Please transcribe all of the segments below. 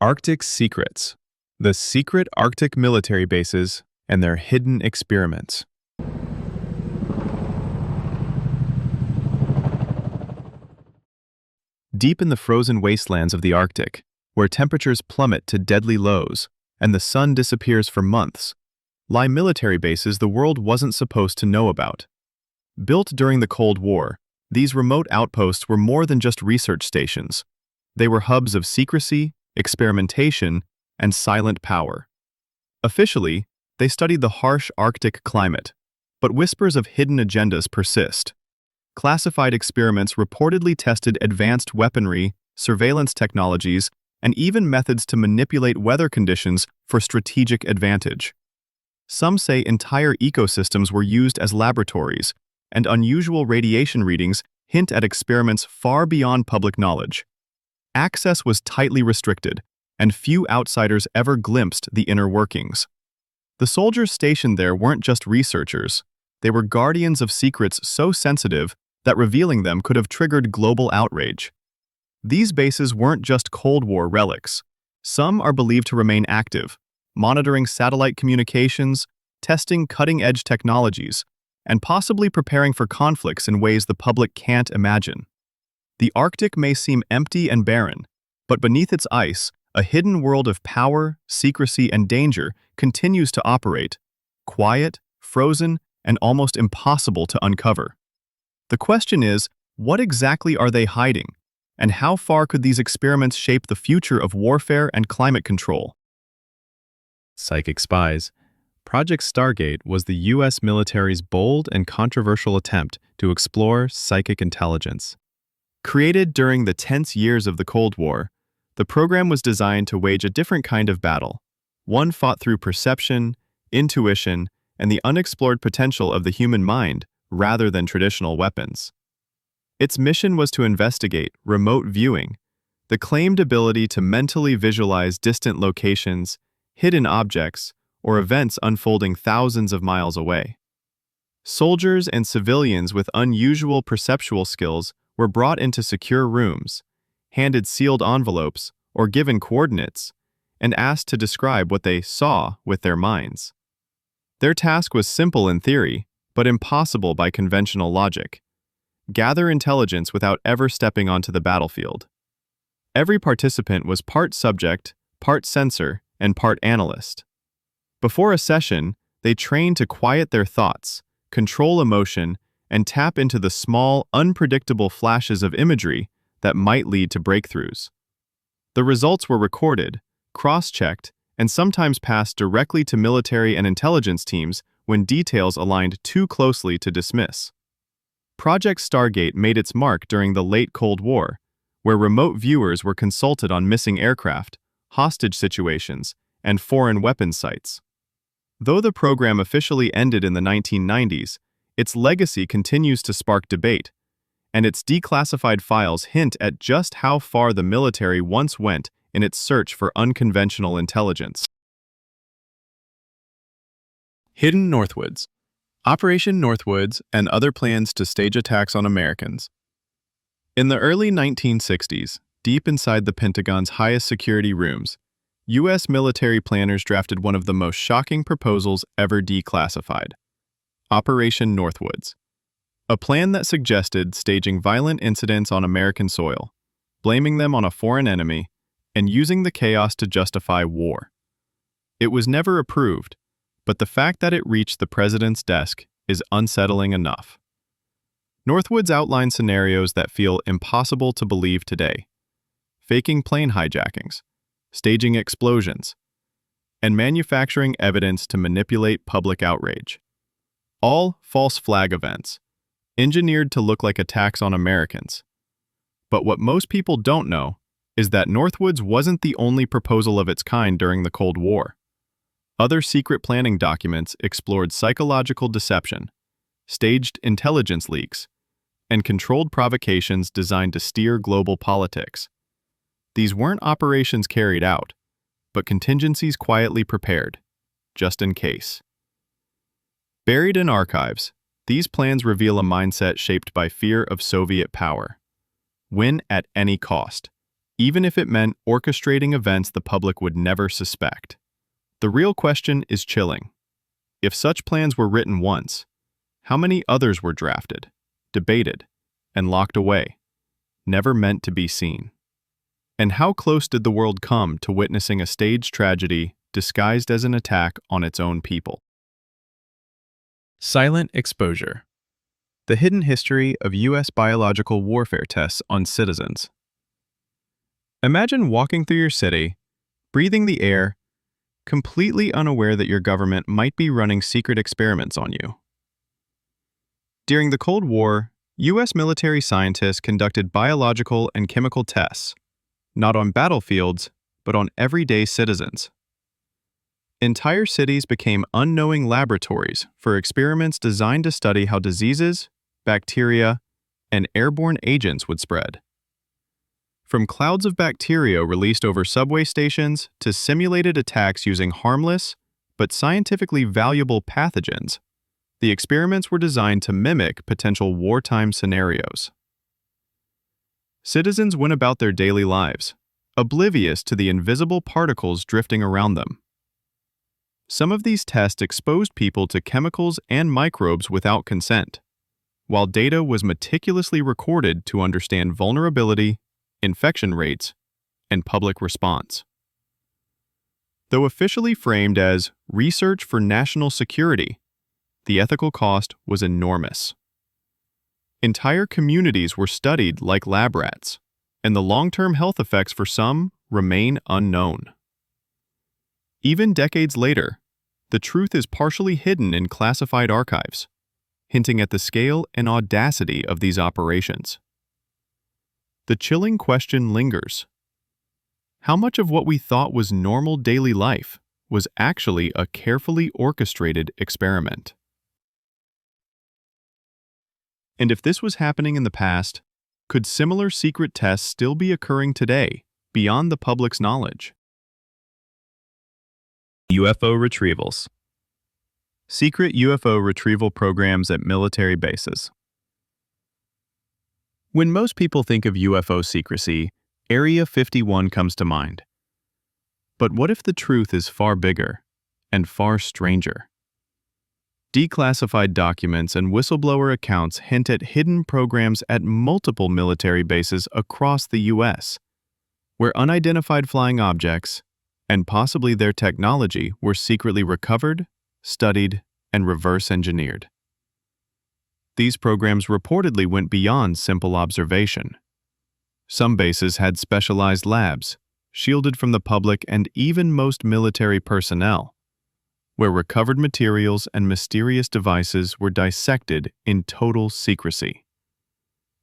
Arctic Secrets: The Secret Arctic Military Bases and Their Hidden Experiments. Deep in the frozen wastelands of the Arctic, where temperatures plummet to deadly lows and the sun disappears for months, lie military bases the world wasn't supposed to know about. Built during the Cold War, these remote outposts were more than just research stations. They were hubs of secrecy, experimentation, and silent power. Officially, they studied the harsh Arctic climate, but whispers of hidden agendas persist. Classified experiments reportedly tested advanced weaponry, surveillance technologies, and even methods to manipulate weather conditions for strategic advantage. Some say entire ecosystems were used as laboratories, and unusual radiation readings hint at experiments far beyond public knowledge. Access was tightly restricted, and few outsiders ever glimpsed the inner workings. The soldiers stationed there weren't just researchers. They were guardians of secrets so sensitive that revealing them could have triggered global outrage. These bases weren't just Cold War relics. Some are believed to remain active, monitoring satellite communications, testing cutting-edge technologies, and possibly preparing for conflicts in ways the public can't imagine. The Arctic may seem empty and barren, but beneath its ice, a hidden world of power, secrecy, and danger continues to operate, quiet, frozen, and almost impossible to uncover. The question is, what exactly are they hiding, and how far could these experiments shape the future of warfare and climate control? Psychic Spies. Project Stargate was the U.S. military's bold and controversial attempt to explore psychic intelligence. Created during the tense years of the Cold War, the program was designed to wage a different kind of battle, one fought through perception, intuition, and the unexplored potential of the human mind rather than traditional weapons. Its mission was to investigate remote viewing, the claimed ability to mentally visualize distant locations, hidden objects, or events unfolding thousands of miles away. Soldiers and civilians with unusual perceptual skills were brought into secure rooms, handed sealed envelopes or given coordinates, and asked to describe what they saw with their minds. Their task was simple in theory, but impossible by conventional logic: gather intelligence without ever stepping onto the battlefield. Every participant was part subject, part censor, and part analyst. Before a session, they trained to quiet their thoughts, control emotion, and tap into the small, unpredictable flashes of imagery that might lead to breakthroughs. The results were recorded, cross-checked, and sometimes passed directly to military and intelligence teams when details aligned too closely to dismiss. Project Stargate made its mark during the late Cold War, where remote viewers were consulted on missing aircraft, hostage situations, and foreign weapons sites. Though the program officially ended in the 1990s, its legacy continues to spark debate, and its declassified files hint at just how far the military once went in its search for unconventional intelligence. Hidden Northwoods. Operation Northwoods and other plans to stage attacks on Americans. In the early 1960s, deep inside the Pentagon's highest security rooms, U.S. military planners drafted one of the most shocking proposals ever declassified: Operation Northwoods, a plan that suggested staging violent incidents on American soil, blaming them on a foreign enemy, and using the chaos to justify war. It was never approved, but the fact that it reached the president's desk is unsettling enough. Northwoods outlined scenarios that feel impossible to believe today: faking plane hijackings, staging explosions, and manufacturing evidence to manipulate public outrage. All false flag events, engineered to look like attacks on Americans. But what most people don't know is that Northwoods wasn't the only proposal of its kind during the Cold War. Other secret planning documents explored psychological deception, staged intelligence leaks, and controlled provocations designed to steer global politics. These weren't operations carried out, but contingencies quietly prepared, just in case. Buried in archives, these plans reveal a mindset shaped by fear of Soviet power. Win at any cost, even if it meant orchestrating events the public would never suspect. The real question is chilling. If such plans were written once, how many others were drafted, debated, and locked away, never meant to be seen? And how close did the world come to witnessing a staged tragedy disguised as an attack on its own people? Silent exposure. The hidden history of U.S. biological warfare tests on citizens. Imagine walking through your city, breathing the air, completely unaware that your government might be running secret experiments on you. During the Cold War, U.S. military scientists conducted biological and chemical tests, not on battlefields, but on everyday citizens. Entire cities became unknowing laboratories for experiments designed to study how diseases, bacteria, and airborne agents would spread. From clouds of bacteria released over subway stations to simulated attacks using harmless but scientifically valuable pathogens, the experiments were designed to mimic potential wartime scenarios. Citizens went about their daily lives, oblivious to the invisible particles drifting around them. Some of these tests exposed people to chemicals and microbes without consent, while data was meticulously recorded to understand vulnerability, infection rates, and public response. Though officially framed as research for national security, the ethical cost was enormous. Entire communities were studied like lab rats, and the long-term health effects for some remain unknown. Even decades later, the truth is partially hidden in classified archives, hinting at the scale and audacity of these operations. The chilling question lingers. How much of what we thought was normal daily life was actually a carefully orchestrated experiment? And if this was happening in the past, could similar secret tests still be occurring today, beyond the public's knowledge? UFO Retrievals. Secret UFO retrieval programs at military bases. When most people think of UFO secrecy, Area 51 comes to mind. But what if the truth is far bigger and far stranger? Declassified documents and whistleblower accounts hint at hidden programs at multiple military bases across the U.S., where unidentified flying objects, and possibly their technology, were secretly recovered, studied, and reverse-engineered. These programs reportedly went beyond simple observation. Some bases had specialized labs, shielded from the public and even most military personnel, where recovered materials and mysterious devices were dissected in total secrecy.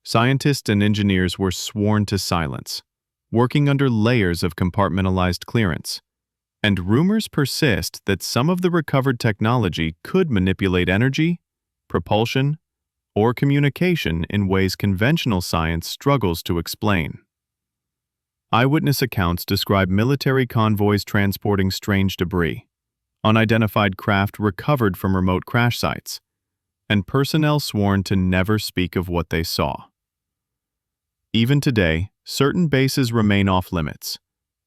Scientists and engineers were sworn to silence, working under layers of compartmentalized clearance, and rumors persist that some of the recovered technology could manipulate energy, propulsion, or communication in ways conventional science struggles to explain. Eyewitness accounts describe military convoys transporting strange debris, unidentified craft recovered from remote crash sites, and personnel sworn to never speak of what they saw. Even today, certain bases remain off-limits,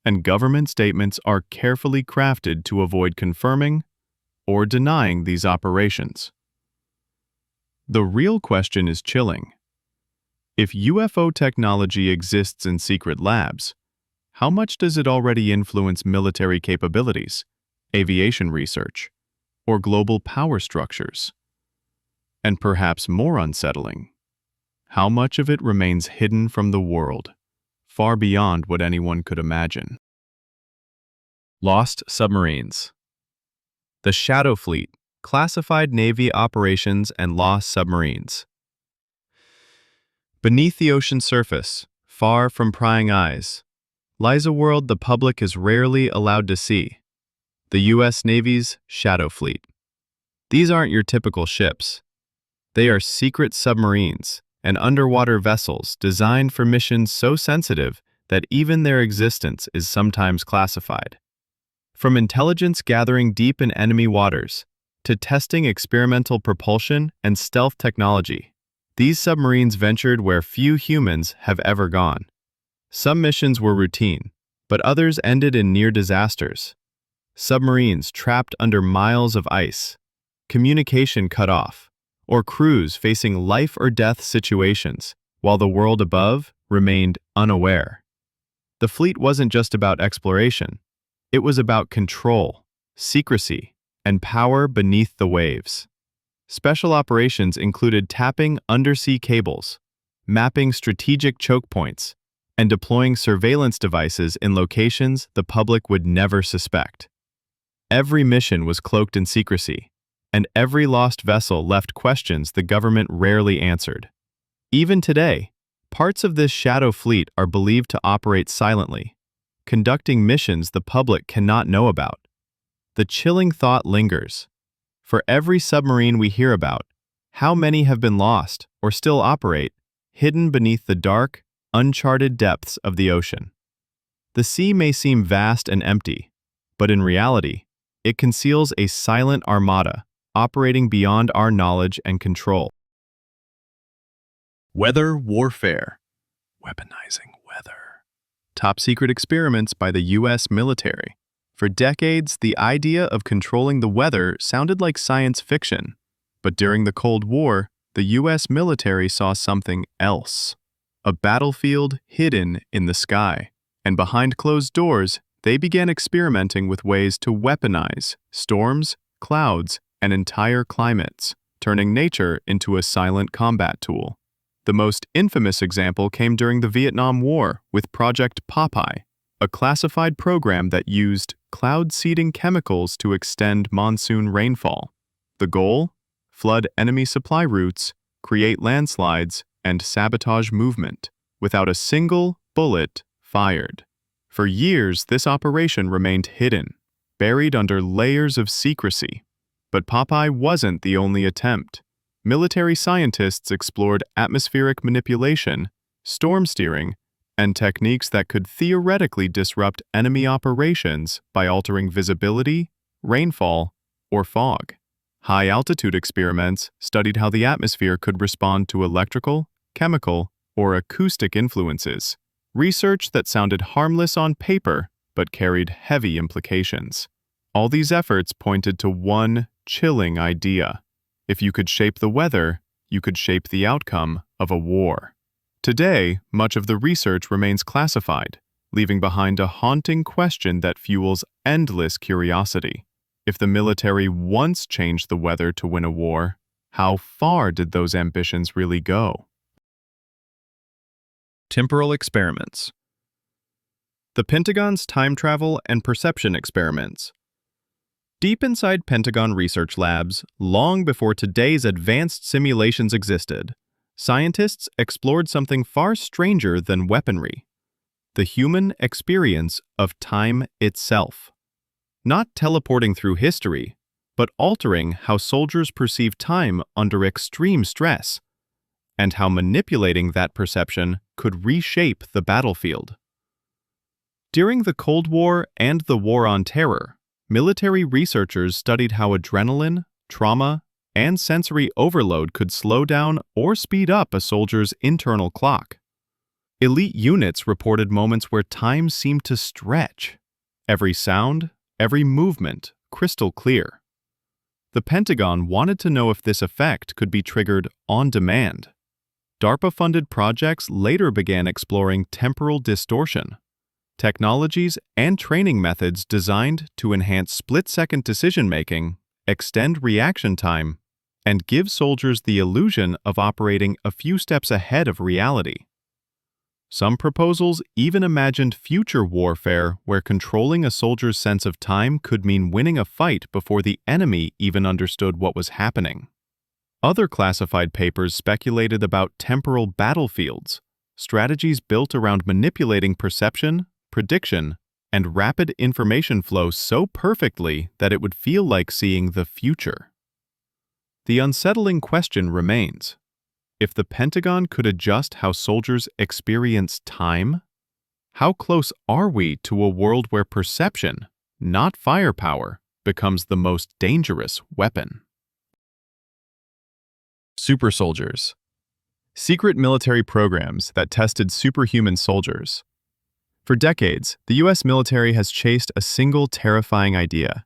and government statements are carefully crafted to avoid confirming or denying these operations. The real question is chilling. If UFO technology exists in secret labs, how much does it already influence military capabilities, aviation research, or global power structures? And perhaps more unsettling, how much of it remains hidden from the world, far beyond what anyone could imagine? Lost submarines. The Shadow Fleet, classified Navy operations and lost submarines. Beneath the ocean surface, far from prying eyes, lies a world the public is rarely allowed to see: the U.S. Navy's Shadow Fleet. These aren't your typical ships. They are secret submarines and underwater vessels designed for missions so sensitive that even their existence is sometimes classified. From intelligence gathering deep in enemy waters to testing experimental propulsion and stealth technology, these submarines ventured where few humans have ever gone, Some missions were routine, but others ended in near disasters. Submarines trapped under miles of ice, communication cut off, or crews facing life or death situations, while the world above remained unaware. The fleet wasn't just about exploration. It was about control, secrecy, and power beneath the waves. Special operations included tapping undersea cables, mapping strategic choke points, and deploying surveillance devices in locations the public would never suspect. Every mission was cloaked in secrecy, and every lost vessel left questions the government rarely answered. Even today, parts of this shadow fleet are believed to operate silently, conducting missions the public cannot know about. The chilling thought lingers. For every submarine we hear about, how many have been lost or still operate, hidden beneath the dark, uncharted depths of the ocean? The sea may seem vast and empty, but in reality, it conceals a silent armada operating beyond our knowledge and control. Weather warfare. Weaponizing weather. Top-secret experiments by the U.S. military. For decades, the idea of controlling the weather sounded like science fiction. But during the Cold War, the U.S. military saw something else. A battlefield hidden in the sky. And behind closed doors, they began experimenting with ways to weaponize storms, clouds, and entire climates, turning nature into a silent combat tool. The most infamous example came during the Vietnam War with Project Popeye, a classified program that used cloud-seeding chemicals to extend monsoon rainfall. The goal? Flood enemy supply routes, create landslides, and sabotage movement, without a single bullet fired. For years, this operation remained hidden, buried under layers of secrecy. But Popeye wasn't the only attempt. Military scientists explored atmospheric manipulation, storm steering, and techniques that could theoretically disrupt enemy operations by altering visibility, rainfall, or fog. High-altitude experiments studied how the atmosphere could respond to electrical, chemical, or acoustic influences, research that sounded harmless on paper but carried heavy implications. All these efforts pointed to one chilling idea. If you could shape the weather, you could shape the outcome of a war. Today, much of the research remains classified, leaving behind a haunting question that fuels endless curiosity. If the military once changed the weather to win a war, how far did those ambitions really go? Temporal Experiments. The Pentagon's Time Travel and Perception Experiments. Deep inside Pentagon research labs, long before today's advanced simulations existed, scientists explored something far stranger than weaponry: the human experience of time itself. Not teleporting through history, but altering how soldiers perceive time under extreme stress, and how manipulating that perception could reshape the battlefield. During the Cold War and the War on Terror, military researchers studied how adrenaline, trauma, and sensory overload could slow down or speed up a soldier's internal clock. Elite units reported moments where time seemed to stretch, every sound, every movement crystal clear. The Pentagon wanted to know if this effect could be triggered on demand. DARPA-funded projects later began exploring temporal distortion, technologies and training methods designed to enhance split-second decision-making, extend reaction time, and give soldiers the illusion of operating a few steps ahead of reality. Some proposals even imagined future warfare where controlling a soldier's sense of time could mean winning a fight before the enemy even understood what was happening. Other classified papers speculated about temporal battlefields, strategies built around manipulating perception, prediction, and rapid information flow so perfectly that it would feel like seeing the future. The unsettling question remains: if the Pentagon could adjust how soldiers experience time, how close are we to a world where perception, not firepower, becomes the most dangerous weapon? Super soldiers. Secret military programs that tested superhuman soldiers, For decades, the US military has chased a single terrifying idea.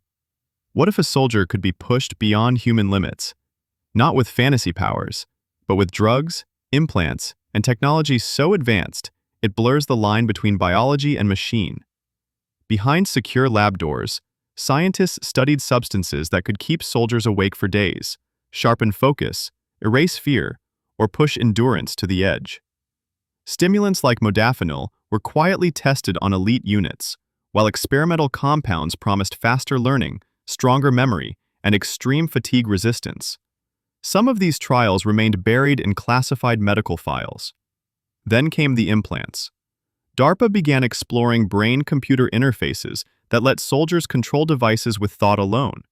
What if a soldier could be pushed beyond human limits? Not with fantasy powers, but with drugs, implants, and technology so advanced it blurs the line between biology and machine. Behind secure lab doors, scientists studied substances that could keep soldiers awake for days, sharpen focus, erase fear, or push endurance to the edge. Stimulants like modafinil were quietly tested on elite units, while experimental compounds promised faster learning, stronger memory, and extreme fatigue resistance. Some of these trials remained buried in classified medical files. Then came the implants. DARPA began exploring brain-computer interfaces that let soldiers control devices with thought alone.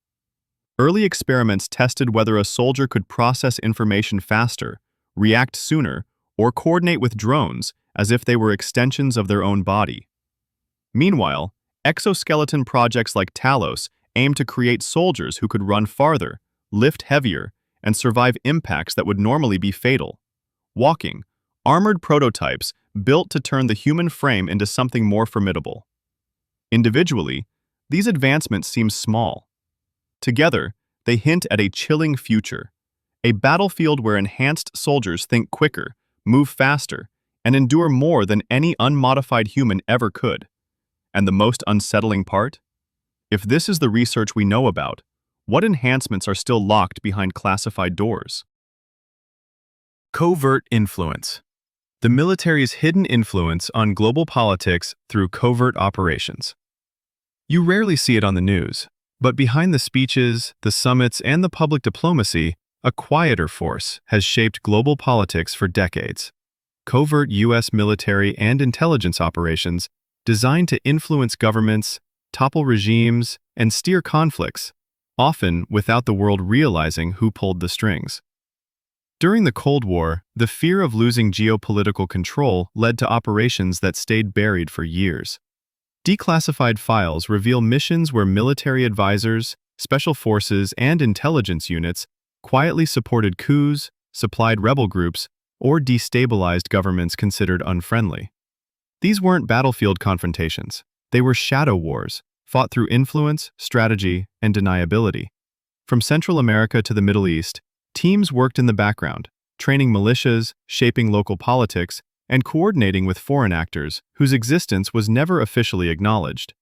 Early experiments tested whether a soldier could process information faster, react sooner, or coordinate with drones as if they were extensions of their own body. Meanwhile, exoskeleton projects like Talos aimed to create soldiers who could run farther, lift heavier, and survive impacts that would normally be fatal. Walking, armored prototypes built to turn the human frame into something more formidable. Individually, these advancements seem small. Together, they hint at a chilling future, a battlefield where enhanced soldiers think quicker, move faster, and endure more than any unmodified human ever could. And the most unsettling part? If this is the research we know about, what enhancements are still locked behind classified doors? Covert Influence. The military's hidden influence on global politics through covert operations. You rarely see it on the news, but behind the speeches, the summits, and the public diplomacy, a quieter force has shaped global politics for decades. Covert U.S. military and intelligence operations designed to influence governments, topple regimes, and steer conflicts, often without the world realizing who pulled the strings. During the Cold War, the fear of losing geopolitical control led to operations that stayed buried for years. Declassified files reveal missions where military advisors, special forces, and intelligence units quietly supported coups, supplied rebel groups, or destabilized governments considered unfriendly. These weren't battlefield confrontations. They were shadow wars, fought through influence, strategy, and deniability. From Central America to the Middle East, teams worked in the background, training militias, shaping local politics, and coordinating with foreign actors whose existence was never officially acknowledged.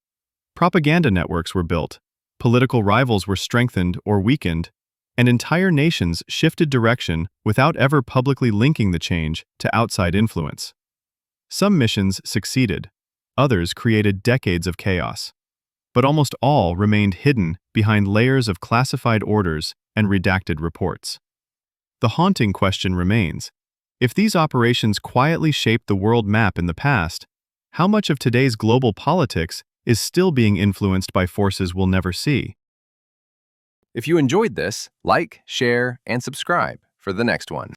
Propaganda networks were built, political rivals were strengthened or weakened, and entire nations shifted direction without ever publicly linking the change to outside influence. Some missions succeeded, others created decades of chaos. But almost all remained hidden behind layers of classified orders and redacted reports. The haunting question remains: if these operations quietly shaped the world map in the past, how much of today's global politics is still being influenced by forces we'll never see? If you enjoyed this, like, share, and subscribe for the next one.